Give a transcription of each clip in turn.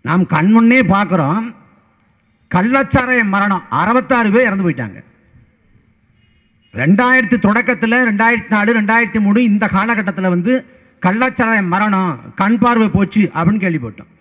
நாம் கண்முன்னே பார்க்குறோம். கள்ளச்சாராய மரணம் 66 பேர் இறந்து போயிட்டாங்க. 2000 தொடக்கத்தில் 2004 2003 இந்த காலகட்டத்தில் வந்து கள்ளச்சாராய மரணம் கண் பார்வை போச்சு அப்படின்னு கேள்விப்பட்டோம்.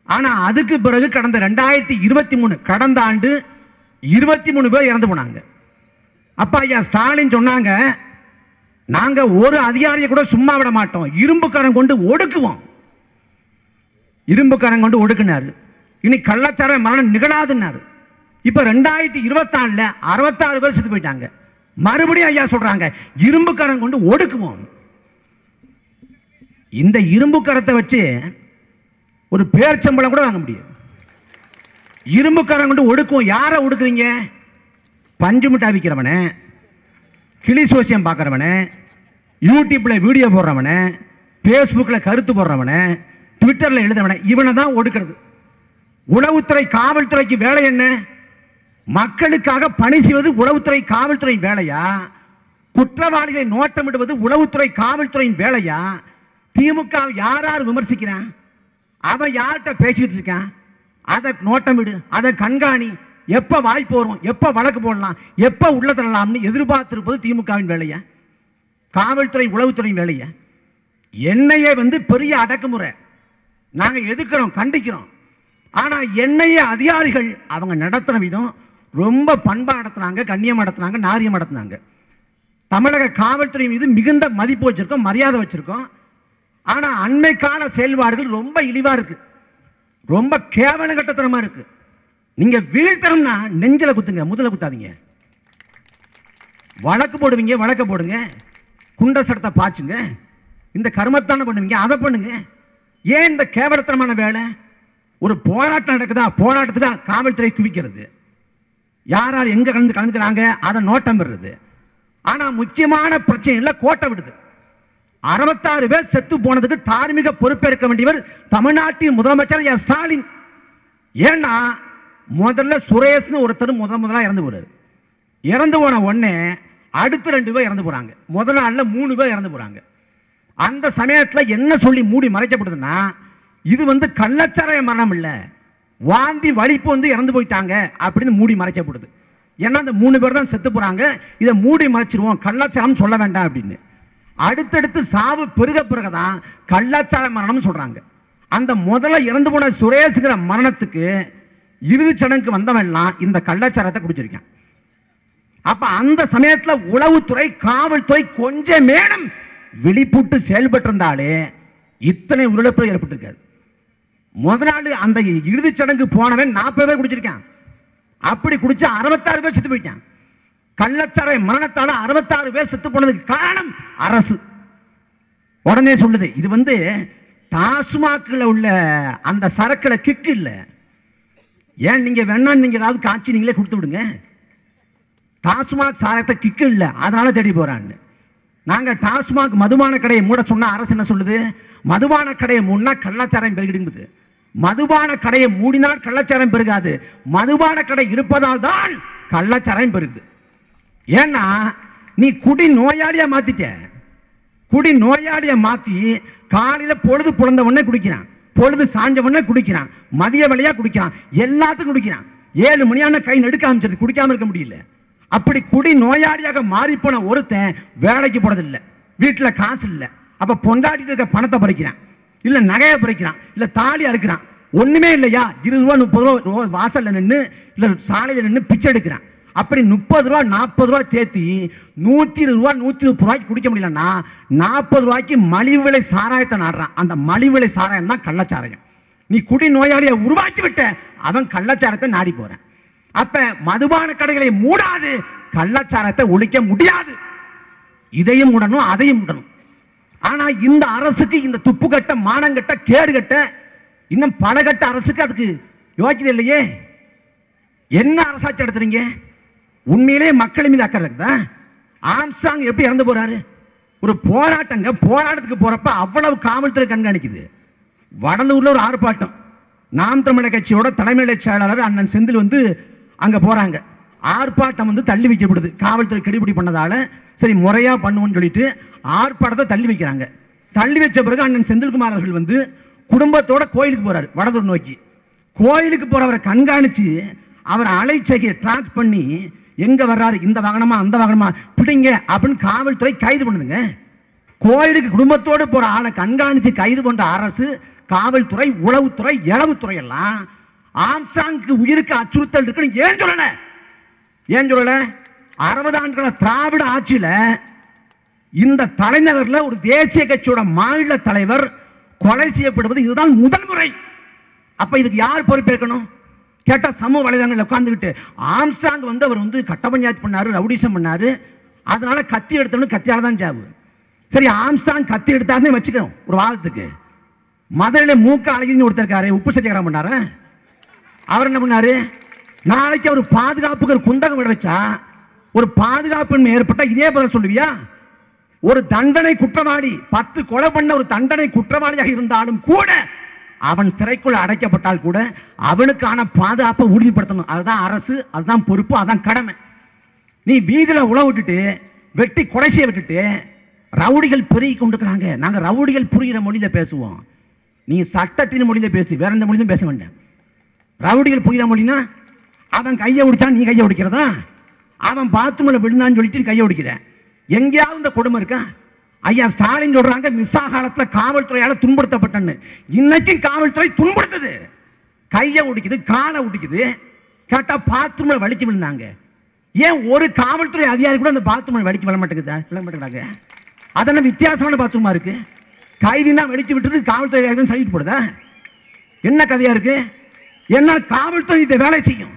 ஆனால் அதுக்கு பிறகு கடந்த 2023 கடந்த ஆண்டு 23 பேர் இறந்து போனாங்க. அப்பா ஐயா ஸ்டாலின் சொன்னாங்க, நாங்கள் ஒரு அதிகாரியை கூட சும்மா விட மாட்டோம், இரும்புக்கரம் கொண்டு ஒடுக்குவோம். இரும்புக்கரம் கொண்டு ஒடுக்குனாரு. இனி கள்ளச்சாராய மரணம் நிகழாதுன்னாரு. இப்போ 2024 66 பேர் செத்து போயிட்டாங்க. மறுபடியும் ஐயா சொல்றாங்க, இரும்புக்கரம் கொண்டு ஒடுக்குவோம். இந்த இரும்பு கரத்தை வச்சு ஒரு பேர்ச்சம்பளம் கூட வாங்க முடியும். இரும்பு கரம் கொண்டு ஒடுக்குவோம். யாரை ஒடுக்குறீங்க? பஞ்சு மிட்டாய் விற்கிறவனே, கிளி சோசியம் பார்க்குறவனே, யூடியூப்ல வீடியோ போடுறவனே, ஃபேஸ்புக்கில் கருத்து போடுறவனே, ட்விட்டரில் எழுதுறவனே, இவனை தான் ஒடுக்கிறது. உளவுத்துறை காவல்துறைக்கு வேலை என்ன? மக்களுக்காக பணி செய்வது உளவுத்துறை காவல்துறை வேலையா? குற்றவாளிகளை நோட்டமிடுவது உளவுத்துறை காவல்துறையின் வேலையா? திமுக யார் யார் விமர்சிக்கிறான், அவன் யார்கிட்ட பேசிட்டு இருக்கான், அதை நோட்டமிடு, அதை கண்காணி, எப்ப வாய்ப்பு வரும், எப்ப வழக்கு போடலாம், எப்ப உள்ள தள்ளலாம்னு எதிர்பார்த்திருப்பது திமுகவின் வேலையா? காவல்துறை உளவுத்துறையின் வேலையா? என்ஐஏ வந்து பெரிய அடக்குமுறை, நாங்க எதிர்க்கிறோம், கண்டிக்கிறோம். ஆனா என்ஐஏ அதிகாரிகள் அவங்க நடத்துற விதம் ரொம்ப பண்பா நடத்துனாங்க, கண்ணியம் நடத்துனாங்க, நாரியம் நடத்துனாங்க. தமிழக காவல்துறை மீது மிகுந்த மதிப்பு வச்சிருக்கோம், மரியாதை வச்சிருக்கோம். ஆனா அண்மை கால செயல்பாடுகள் ரொம்ப இழிவா இருக்கு, ரொம்ப கேவல கட்டத்தனமா இருக்கு. நீங்க வீழ்த்தணும்னா நெஞ்சில குத்துங்க, முதல்ல குத்தாதீங்க. வழக்கு போடுவீங்க, வழக்க போடுங்க, குண்ட சட்டத்தை பாச்சுங்க, இந்த கர்மத்தான பண்ணுவீங்க, அதை பண்ணுங்க. ஏன் இந்த கேவலத்தனமான வேலை? ஒரு போராட்டம் நடக்குதா, போராட்டத்துக்கு காவல்துறை குவிக்கிறது, யார் யார் எங்க கலந்துக்கிறாங்க அதை நோட்டம் பெறுறது. ஆனா முக்கியமான பிரச்சனைல கோட்டை விடுது. 66 பேர் செத்து போனதுக்கு தார்மீக பொறுப்பேற்க வேண்டியவர் தமிழ்நாட்டின் முதலமைச்சர் ஸ்டாலின். ஏன்னா முதல்ல சுரேஷ்னு ஒருத்தர் முதலா இறந்து போறாரு. இறந்து போன உடனே அடுத்த 2 பேர் இறந்து போறாங்க. முதல் நாள்ல 3 பேர் இறந்து போறாங்க. அந்த சமயத்தில் என்ன சொல்லி மூடி மறைக்கப்படுதுன்னா, இது வந்து கள்ளச்சாராய மரணம் இல்ல, வாந்தி வலிப்பு வந்து இறந்து போயிட்டாங்க அப்படின்னு மூடி மறைக்கப்படுது. ஏன்னா அந்த 3 பேர் தான் செத்து போறாங்க, இதை மூடி மறைச்சிருவோம், கள்ளச்சாரம் சொல்ல வேண்டாம் அப்படின்னு. அடுத்தடுத்து சாவு பெருக பிறகுதான் கள்ளச்சார மரணம் சொல்றாங்க. அந்த முதல்ல இறந்து போன சுரேஷ்கிற மரணத்துக்கு இறுதி சடங்குக்கு வந்தவெல்லாம் இந்த கள்ளச்சாரத்தை குடிச்சிருக்கான். அப்ப அந்த சமயத்தில் உளவுத்துறை காவல்துறை கொஞ்சம் மேலும் விழிப்புட்டு செயல்பட்டு இருந்தாலே இத்தனை உயிரிழப்பு ஏற்பட்டிருக்காது. முதல் நாள் அந்த இறுதி சடங்கு போனவன் 40 பேர் குடிச்சிருக்கான். அப்படி குடிச்சு 66 பேர் செத்து போயிட்டான். கள்ளச்சாராய மரணத்தால 66 பேர் செத்து போனதுக்கு காரணம் அரசு. உடனே சொல்லுது, இது வந்து டாஸ்மாக்ல உள்ள அந்த சரக்குல கிக்கு இல்ல, ஏன் நீங்க வேணா நீங்க ஏதாவது காட்சி நீங்களே கொடுத்து விடுங்க, டாஸ்மாக் சாரத்தை கிக்கு இல்ல அதனால தேடி போறான்னு. நாங்க டாஸ்மாக் மதுபான கடையை மூட சொன்னா அரசு என்ன சொல்லுது, மதுபான கடையை மூடினா கள்ளச்சாராயம் பெருகிடுங்குது. மதுபான கடையை மூடினால் கள்ளச்சாராயம் பெருகாது, மதுபான கடை இருப்பதால் தான் கள்ளச்சாராயம் பெருகுது. ஏன்னா நீ குடி நோயாளியா மாத்திட்ட, குடி நோயாளியா மாத்தி காலையில பொழுது புலந்த உடனே குடிக்கிறான், பொழுது சாஞ்ச உடனே குடிக்கிறான், மதிய வேளையா குடிக்கிறான், எல்லாத்துக்கும் குடிக்கிறான். 7 மணியான கை நடுக்க ஆரம்பிச்சது, குடிக்காம இருக்க முடியல. அப்படி குடி நோயாளியாக மாறி போன ஒருத்தன் வேலைக்கு போறதில்லை, வீட்டுல காசு இல்லை, அப்ப பொண்டாட்டி இருக்க பணத்தை பறிக்கிறான், இல்ல நகையை பறிக்கிறான், இல்ல தாலி அறுக்கிறான், ஒண்ணுமே இல்லையா 20 ரூபா 30 ரூபா வாசல்ல நின்று இல்ல சாலையில நின்று பிச்சை எடுக்கிறான். அப்படி 30 ரூபா 40 ரூபா சேர்த்தி 120 ரூபா 130 ரூபாய்க்கு குடிக்க முடியலன்னா 40 ரூபாய்க்கு மலிவு விலை சாராயத்தை நாடுறான். அந்த மலிவு விலை சாராயம் தான் கள்ளச்சாராயம். நீ குடி நோயாளியை உருவாக்கி விட்ட, அவன் கள்ளச்சாரத்தை நாடி போறான். அப்ப மதுபான கடைகளை மூடாது, கள்ளச்சாரத்தை ஒழிக்க முடியாது. இதையும் மூடணும், அதையும் மூடணும். ஆனா இந்த அரசுக்கு இந்த துப்பு கட்ட மானங்கட்ட கேடு கட்ட இன்னும் பல கட்ட அரசுக்கு அதுக்கு யோசிக்கல இல்லையே. என்ன அரசாட்சி நடத்துறீங்க? உண்மையிலேயே மக்கள் மீது அக்கறை இருக்குதா? ஆம்ஸ்ட்ராங் எப்படி இறந்து போறாரு? ஒரு போராட்டங்க, போராட்டத்துக்கு போறப்ப அவ்வளவு காவல்துறை கண்காணிக்குது. வடலூர்ல ஒரு ஆர்ப்பாட்டம், நாம் தமிழர் கட்சியோட தலைமை செயலாளர் அண்ணன் செந்தில் வந்து அங்க போறாங்க. ஆர்ப்பாட்டம் வந்து தள்ளி வைக்கப்படுது, காவல்துறை கெடுபிடி பண்ணதால சரி முறையா பண்ணுவோம்னு சொல்லிட்டு ஆர்ப்பாட்டத்தை தள்ளி வைக்கிறாங்க. தள்ளி வச்ச பிறகு அண்ணன் செந்தில்குமார் அவர்கள் வந்து குடும்பத்தோட கோயிலுக்கு போறாரு, வடதூர் நோக்கி. கோயிலுக்கு போறவரை கண்காணிச்சு அவரை அலைச்சையை ட்ராக் பண்ணி எங்க வர்றாரு, இந்த வாகனமா அந்த வாகனமா பிடிங்க அப்படின்னு காவல்துறை கைது பண்ணுதுங்க. கோயிலுக்கு குடும்பத்தோடு போற ஆளை கண்காணிச்சு கைது பண்ற அரசு, காவல்துறை, உளவுத்துறை, இளவுத்துறை எல்லாம் ஆம்சாங்க்கு உயிருக்கு அச்சுறுத்தல் இருக்குன்னு ஏன் சொல்லல? ஏன் சொல்லல? 60 ஆண்டுகள திராவிட ஆட்சியில இந்த தலைநகர்ல ஒரு தேசிய கட்சியோட மாநில தலைவர் கொலை செய்யப்படுவது இதுதான் முதல் முறை. அப்ப இதுக்கு யார் பொறுப்பேற்கணும் கேட்டா, சமூக வலைதளங்களில் உட்கார்ந்துக்கிட்டு ஆம்ஸ்டாங் வந்து அவர் வந்து கட்ட பஞ்சாயத்து பண்ணாரு, ரவுடிசம் பண்ணாரு, அதனால கத்தி எடுத்தவனு கத்தியால தான் ஜாவு. சரி, ஆம்ஸ்டாங் கத்தி எடுத்தாருன்னு வச்சுக்கணும் ஒரு வாதத்துக்கு. மதுரையில மூக்க அழகின்னு ஒருத்தர் இருக்காரு, உப்பு சத்தியாகிரகம் பண்ணாரு. அவர் என்ன பண்ணாரு, நாளைக்கு அவர் பாதுகாப்புக்கு ஒரு குந்தகம் விட வச்சா, ஒரு பாதுகாப்பு ஏற்பட்டா இதே பதில் சொல்லுவியா? ஒரு தண்டனை குற்றவாளி, 10 கொலை பண்ண ஒரு தண்டனை குற்றவாளியாக இருந்தாலும் கூட அவன் சிறைக்குள்ள அடைக்கப்பட்டால் கூட அவனுக்கான பாதுகாப்பை உறுதிப்படுத்தணும். அதுதான் அரசு, அதுதான் பொறுப்பு, அதான் கடமை. நீ வீதியில் உழவு விட்டுட்டு வெட்டி கொலை செய்ய விட்டுட்டு ரவுடிகள் பெருகி கொண்டிருக்கிறாங்க. நாங்க ரவுடிகள் புரிகிற மொழியில பேசுவோம், நீ சட்டத்தின் மொழியில பேசு, வேற எந்த மொழியிலும் பேச வேண்டாம். ரவுடிகள் புரிகிற மொழினா அவன் கையை ஒடிச்சான், நீ கையை ஒடிக்கிறதா? அவன் பாத்ரூம்ல விழுந்தான்னு சொல்லிட்டு கையை ஒடிக்கிற. எங்கேயாவது இந்த கொடுமை இருக்கா? ஐயா ஸ்டாலின் சொல்றாங்க மிஸ்ஸா காலத்துல காவல்துறையால துன்புறுத்தப்பட்டன்னு. இன்னைக்கும் காவல்துறை துன்புறுத்துது, கையை ஒடிக்குது, காலை ஒடிக்குது. கேட்டா பாத்ரூம்ல வலிக்கு விழுந்தாங்க. ஏன் ஒரு காவல்துறை அதிகாரி கூட அந்த பாத்ரூம்ல வலிக்கு விழ மாட்டேங்குது? அதென்ன வித்தியாசமான பாத்ரூமா இருக்கு? கைதினா வெடிச்சு விட்டுறது காவல்துறை சொல்லிட்டு போடுதா? என்ன கதையா இருக்கு? என்ன காவல்துறை இந்த வேலை செய்யும்,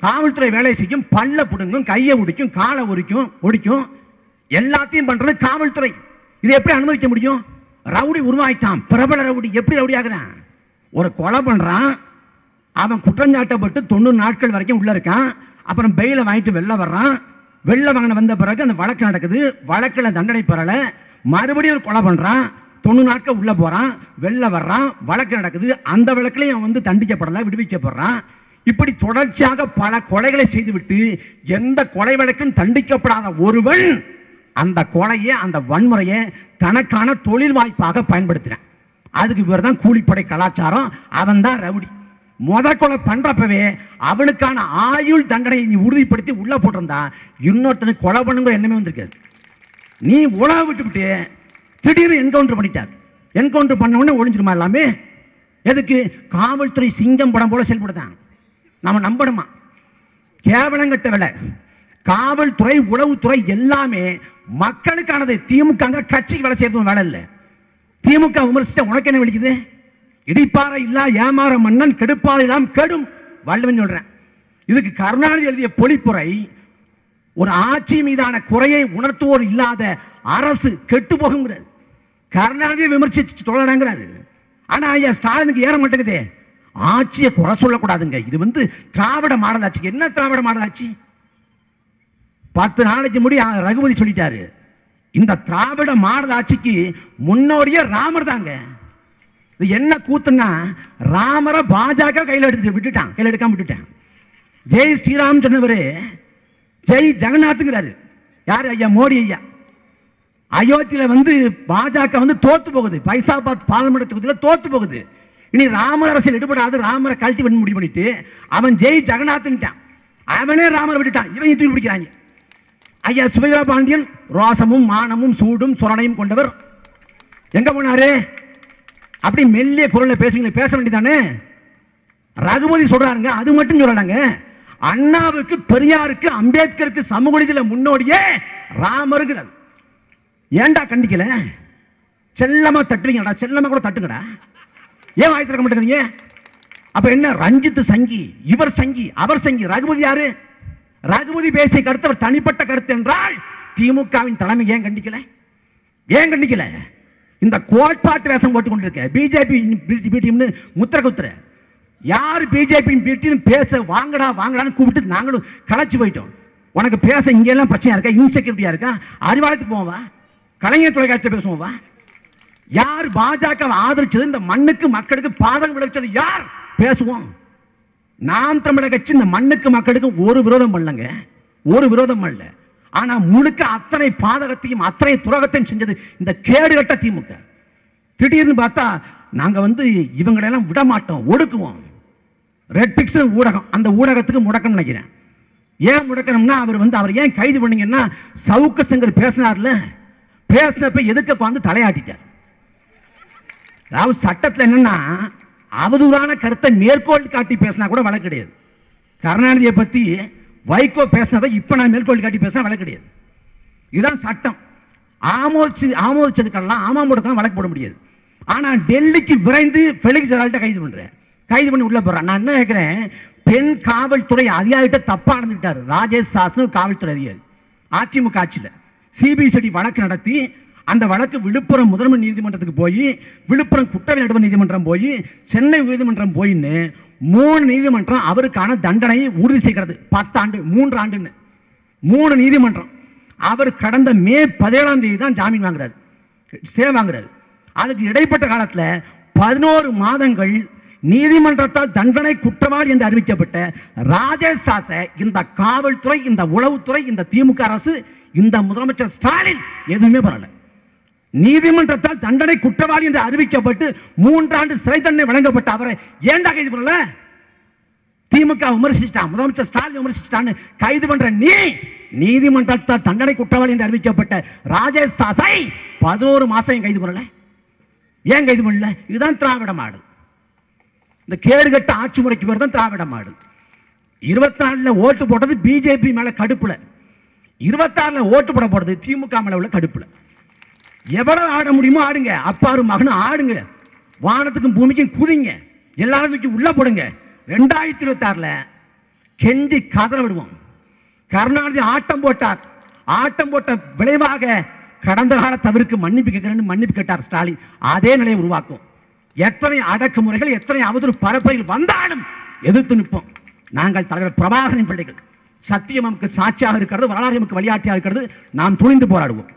காவல்துறை வேலை செய்யும், பல்ல புடுங்கும், கையை ஒடிக்கும், காலை ஒடிக்கும், எல்லாத்தையும் பண்றது காவல்துறை. இதை எப்படி அனுமதிக்க முடியும்? ரவுடி உருவாயிட்டான், பிரபல ரவுடி. எப்படி ரவுடி ஆகுறான்? ஒரு கொலை பண்றான், அவன் குற்றஞ்சாட்டப்பட்டு 90 நாட்கள் வரைக்கும் உள்ள இருக்கான். அப்புறம் பெயில வாங்கிட்டு வெளில வர்றான். வெளில வாங்கின வந்த பிறகு அந்த வழக்கு நடக்குது, வழக்கில் தண்டனை பெறல, மறுபடியும் ஒரு கொலை பண்றான், 90 நாட்கள் உள்ள போறான், வெளில வர்றான், வழக்கு நடக்குது, அந்த வழக்கிலையும் வந்து தண்டிக்கப்படல, விடுவிக்கப்படுறான். இப்படி தொடர்ச்சியாக பல கொலைகளை செய்துவிட்டு எந்த கொலை வழக்கும் தண்டிக்கப்படாத ஒருவன் அந்த கொலையை, அந்த வன்முறையை தனக்கான தொழில் வாய்ப்பாக பயன்படுத்தினான். அதுக்கு பேர் தான் கூலிப்படை கலாச்சாரம். அவன் தான் ரவுடி. முத கொலை பண்றப்பவே அவனுக்கான ஆயுள் தண்டனை நீ உறுதிப்படுத்தி உள்ள போட்டிருந்தா இன்னொருத்தனுக்கு கொலை பண்ணுங்கிற எண்ணமே வந்திருக்காது. நீ உழவு விட்டுவிட்டு திடீர்னு என்கவுண்டர் பண்ணிட்டார். என்கவுண்டர் பண்ண உடனே ஒழிஞ்சிருமா எல்லாமே? எதுக்கு? காவல்துறை சிங்கம் படம் போல செயல்படுதான். நம்ம நம்பணுமா? கேவலங்கட்ட வேலை. காவல்துறை, உளவுத்துறை எல்லாமே மக்களுக்கானது. திமுக கட்சிக்கு வேலை செய்யறது வேலை இல்லை. திமுக விமர்சிச்ச உனக்கு என்ன விழிக்குது? இடிப்பாறை இல்லா ஏமாற மன்னன் கெடுப்பாறை எல்லாம் கெடும் வள்ளுவன் சொல்றேன். இதுக்கு கருணாநிதி எழுதிய பொழிப்புரை, ஒரு ஆட்சி மீதான குறையை உணர்த்துவோர் இல்லாத அரசு கெட்டு போகுங்கிறது. கருணாநிதியை விமர்சிச்சு தொடராங்கிறாரு. ஆனா ஐயா ஸ்டாலினுக்கு ஏற மாட்டேங்குதே. ஆட்சியை குறை சொல்லக்கூடாதுங்க. இது வந்து திராவிட மாடல் ஆட்சி. என்ன திராவிட மாடல் ஆட்சி? 10 நாளைக்கு முடி ரகுபதி சொல்லிட்டாரு, இந்த திராவிட மாடல் ஆட்சிக்கு முன்னோடியே ராமர் தாங்க. என்ன கூத்துன்னா, ராமரை பாஜக கையில் விட்டுட்டான், கையில் எடுக்காம விட்டுட்டான். ஜெய் ஸ்ரீராம் சொன்னவரு ஜெய் ஜெகநாத்ங்கிறாரு. யாரு? ஐயா மோடி ஐயா. அயோத்தியில வந்து பாஜக வந்து தோத்து போகுது, பைசாபாத் பார்லிமெண்ட் தொகுதியில் தோத்து போகுது. இனி ராமர் அரசியல் எடுபடாது, ராமரை கழட்டி பண்ணி முடிவு பண்ணிட்டு அவன் ஜெய் ஜெகநாத்ன்ட்டான். அவனே ராமரை விட்டுட்டான், இவன் தூக்கி பிடிக்கிறாங்க. ஐயா சுபைரா பாண்டியன் ரோசமும் மானமும் சூடும் சுரணையும் கொண்டவர் எங்க போனாரு? அப்படி மெல்லிய குரல்ல பேசுவீங்க, பேச வேண்டியதானே? ரகுபதி சொல்றாங்க, அது மட்டும் சொல்லலாங்க. அண்ணாவுக்கு, பெரியாருக்கு, அம்பேத்கருக்கு சமூக நீதியில முன்னோடியே ராமருங்கிறது. ஏண்டா கண்டிக்கல? செல்லமா தட்டுவீங்கடா, செல்லமா கூட தட்டுங்கடா. ஏன் வாய் திறக்க மாட்டேங்கிறீங்க? அப்ப என்ன? ரஞ்சித் சங்கி, இவர் சங்கி, அவர் சங்கி. ரகுபதி யாரு? ரகுபதி பேசிய கருத்து அவர் தனிப்பட்ட கருத்து என்றால் திமுகவின் தலைமை ஏன் கண்டிக்கல? ஏன் கண்டிக்கல? இந்த கோட்பாட்டு வேஷம் போட்டுக் கொண்டிருக்க பிஜேபி முத்திர குத்துற. யார் பிஜேபி பேச வாங்கடா வாங்கடான்னு கூப்பிட்டு நாங்களும் களைச்சு போயிட்டோம். உனக்கு பேச இங்க எல்லாம் பிரச்சனை இருக்கா? இன்செக்யூரிட்டியா இருக்கா? அறிவாலயத்துக்கு போவா, கலைஞர் தொலைக்காட்சி பேசுவோம். யார் பாஜக ஆதரிச்சது, இந்த மண்ணுக்கு மக்களுக்கு பாதகம் விளைவிச்சது யார்? பேசுவோம். நாம் தமிழக கட்சி இந்த மண்ணுக்கு மக்களுக்கு ஒரு விரோதம் பண்ணலங்க, ஒரு விரோதம் பண்ணல. ஆனா முழுக்க அத்தனை பாதகத்தையும் அத்தனை துரோகத்தையும் செஞ்சது இந்த கேடுகட்ட திமுக. திடீர்னு பார்த்தா நாங்க இவங்களெல்லாம் விட மாட்டோம், ஒடுக்குவோம். ரெட் பிக்ஸ் ஊடகம், அந்த ஊடகத்துக்கு முடக்கம் நினைக்கிறேன். ஏன் முடக்கணும்னா அவர் ஏன் கைது பண்ணீங்கன்னா சவுக்கு சங்கர் பேசினார்ல, பேசினப்ப எதுக்கு தலையாட்டிட்டார். அதாவது சட்டத்தில் என்னன்னா அவதூறான கருத்தை மேற்கோள் காட்டி பேசினா கூட வழக்கு கிடையாது. கருணாநிதியை பத்தி வைகோ பேசினதை இப்ப நான் மேற்கோள் காட்டி பேசினா வழக்கு கிடையாது. இதுதான் சட்டம். ஆமோதிச்சதுக்கெல்லாம் அமமுகவுக்கு வழக்கு போட முடியாது. ஆனா டெல்லிக்கு விரைந்து ஃபெலிக்ஸ் ஜெரால்ட கைது பண்ணி உள்ள போறான். நான் என்ன கேட்கிறேன், பெண் காவல்துறை அதிகாரிகிட்ட தப்பா நடந்துட்டாரு ராஜேஷ் சாஸ்திரி, காவல்துறை அதிகாரி. அதிமுக ஆட்சியில் சிபிசிஐடி வழக்கு நடத்தி அந்த வழக்கு விழுப்புரம் முதன்மை நீதிமன்றத்துக்கு போய், விழுப்புரம் குற்றவியல் நடுவர் நீதிமன்றம் போய், சென்னை உயர்நீதிமன்றம் போயின்னு 3 நீதிமன்றம் அவருக்கான தண்டனையை உறுதி செய்கிறது. 10 ஆண்டு 3 ஆண்டுன்னு 3 நீதிமன்றம். அவர் கடந்த மே 17ஆம் தேதி தான் ஜாமீன் வாங்குறாரு, ஸ்டே வாங்குறாரு. அதுக்கு இடைப்பட்ட காலத்தில் 11 மாதங்கள் நீதிமன்றத்தால் தண்டனை குற்றவாளி என்று அறிவிக்கப்பட்ட ராஜேஷ் சாச இந்த காவல்துறை, இந்த உளவுத்துறை, இந்த திமுக அரசு, இந்த முதலமைச்சர் ஸ்டாலின் எதுவுமே பண்ணல. நீதிமன்றத்தால் தண்டனை குற்றவாளி என்று அறிவிக்கப்பட்டு 3 ஆண்டு சிறை தண்டனை வழங்கப்பட்ட அவரை ஏண்டா கைது பண்ணல? திமுக விமர்சிச்சான், முதலமைச்சர் ஸ்டாலின் விமர்சிச்சான்னு கைது பண்ற நீதிமன்றத்தால் தண்டனை குற்றவாளி என்று அறிவிக்கப்பட்ட ராஜேஷ் சாசை 11 மாசம் கைது பண்ணல. ஏன் கைது பண்ணல? இதுதான் திராவிட மாடல். இந்த கேடுகட்ட ஆட்சி முறைக்கு பேர் தான் திராவிட மாடல். 24 ஓட்டு போட்டது பிஜேபி மேல கடுப்புல, 26 ஓட்டு போட போறது திமுக மேல உள்ள கடுப்புல. எவ்வளவு ஆட முடியுமோ ஆடுங்க, அப்பாரு மகனும் ஆடுங்க, வானத்துக்கும் பூமிக்கும் குதிங்க, எல்லாரும் உள்ள போடுங்க. 2026 கெஞ்சி கதற விடுவோம். கருணாநிதி ஆட்டம் போட்டார், ஆட்டம் போட்ட விளைவாக கடந்த கால தவிர்க்கு மன்னிப்பு கேட்கிறேன்னு மன்னிப்பு கேட்டார் ஸ்டாலின். அதே நிலையை உருவாக்கும். எத்தனை அடக்குமுறைகள், எத்தனை அவதூறு பரப்புரைகள் வந்தாலும் எதிர்த்து நிற்போம். நாங்கள் தலைவர் பிரபாகரன் பிள்ளைகள். சத்தியம் நமக்கு சாட்சியாக இருக்கிறது, வரலாறு நமக்கு வழிகாட்டியாக இருக்கிறது. நாம் துணிந்து போராடுவோம்.